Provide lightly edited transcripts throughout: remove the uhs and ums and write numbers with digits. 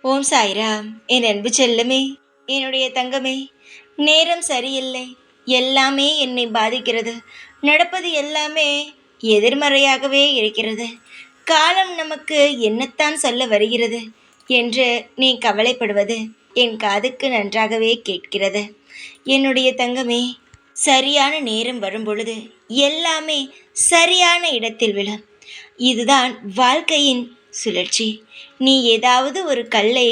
ஓம் சாய்ராம். என் அன்பு செல்லமே, என்னுடைய தங்கமே, நேரம் சரியில்லை. எல்லாமே என்னை பாதிக்கிறது. நடப்பது எல்லாமே எதிர்மறையாகவே இருக்கிறது. காலம் நமக்கு என்னத்தான் சொல்ல வருகிறது என்று நீ கவலைப்படுவது என் காதுக்கு நன்றாகவே கேட்கிறது. என்னுடைய தங்கமே, சரியான நேரம் வரும்பொழுது எல்லாமே சரியான இடத்தில் விழும். இதுதான் வாழ்க்கையின் சுழற்சி. நீ ஏதாவது ஒரு கல்லை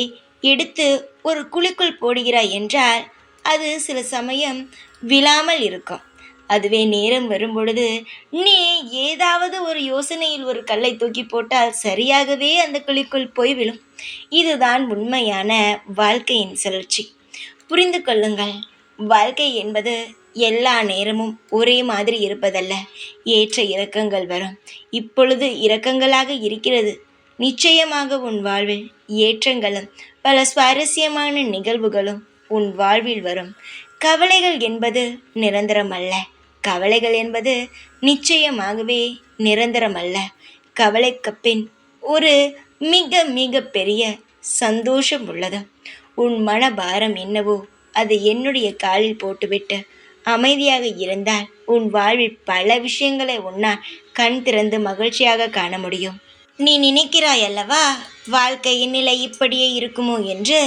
எடுத்து ஒரு குழிக்குள் போடுகிறாய் என்றால் அது சில சமயம் விழாமல் இருக்கும். அதுவே நேரம் வரும்பொழுது நீ ஏதாவது ஒரு யோசனையில் ஒரு கல்லை தூக்கி போட்டால் சரியாகவே அந்த குழிக்குள் போய் விழும். இதுதான் உண்மையான வாழ்க்கையின் சுழற்சி. புரிந்து கொள்ளுங்கள். வாழ்க்கை என்பது எல்லா நேரமும் ஒரே மாதிரி இருப்பதல்ல. ஏற்ற இறக்கங்கள் வரும். இப்பொழுது இறக்கங்களாக இருக்கிறது. நிச்சயமாக உன் வாழ்வில் ஏற்றங்களும் பல சுவாரஸ்யமான நிகழ்வுகளும் உன் வாழ்வில் வரும். கவலைகள் என்பது நிரந்தரம் அல்ல. கவலைகள் என்பது நிச்சயமாகவே நிரந்தரம் அல்ல. கவலைக்கு பின் ஒரு மிக மிக பெரிய சந்தோஷம் உள்ளது. உன் மனபாரம் என்னவோ அதை என்னுடைய காலில் போட்டுவிட்டு அமைதியாக இருந்தால் உன் வாழ்வில் பல விஷயங்களை உன்னால் கண் திறந்து மகிழ்ச்சியாக காண முடியும். நீ நினைக்கிறாய் அல்லவா, வாழ்க்கையின் நிலை இப்படியே இருக்குமோ என்று.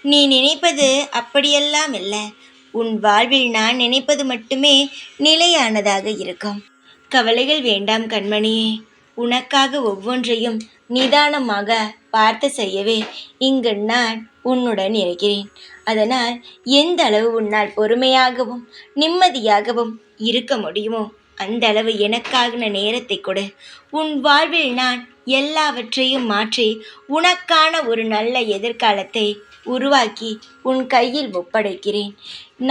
நீ நினைப்பது அப்படியெல்லாம் இல்லை. உன் வாழ்வில் நான் நினைப்பது மட்டுமே நிலையானதாக இருக்கும். கவலைகள் வேண்டாம் கண்மணியே. உனக்காக ஒவ்வொன்றையும் நிதானமாக பார்த்து செய்யவே இங்கு நான் உன்னுடன் இருக்கிறேன். அதனால் எந்த அளவு உன்னால் பொறுமையாகவும் நிம்மதியாகவும் இருக்க முடியுமோ அந்த அளவு எனக்கான நேரத்தை கொடு. உன் வாழ்வில் நான் எல்லாவற்றையும் மாற்றி உனக்கான ஒரு நல்ல எதிர்காலத்தை உருவாக்கி உன் கையில் ஒப்படைக்கிறேன்.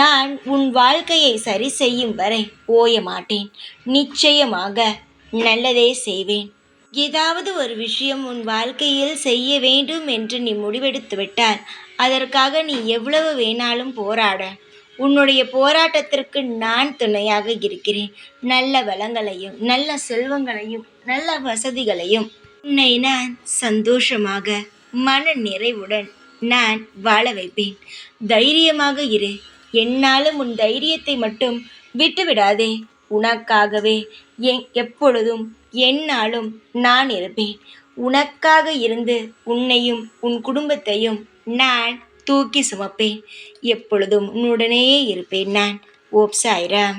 நான் உன் வாழ்க்கையை சரி செய்யும் வரை ஓய மாட்டேன். நிச்சயமாக நல்லதே செய்வேன். ஏதாவது ஒரு விஷயம் உன் வாழ்க்கையில் செய்ய வேண்டும் என்று நீ முடிவெடுத்து விட்டால் அதற்காக நீ எவ்வளவு வேணாலும் போராட. உன்னுடைய போராட்டத்திற்கு நான் துணையாக இருக்கிறேன். நல்ல வளங்களையும் நல்ல செல்வங்களையும் நல்ல வசதிகளையும் உன்னை நான் சந்தோஷமாக மன நிறைவுடன் நான் வாழ வைப்பேன். தைரியமாக இரு. என்னாலும் உன் தைரியத்தை மட்டும் விட்டுவிடாதே. உனக்காகவே எப்பொழுதும் என்னாலும் நான் இருப்பேன். உனக்காக இருந்து உன்னையும் உன் குடும்பத்தையும் நான் தூக்கி சுமப்பேன். எப்பொழுதும் உன்னுடனேயே இருப்பேன் நான். ஓம் சாய்ராம்.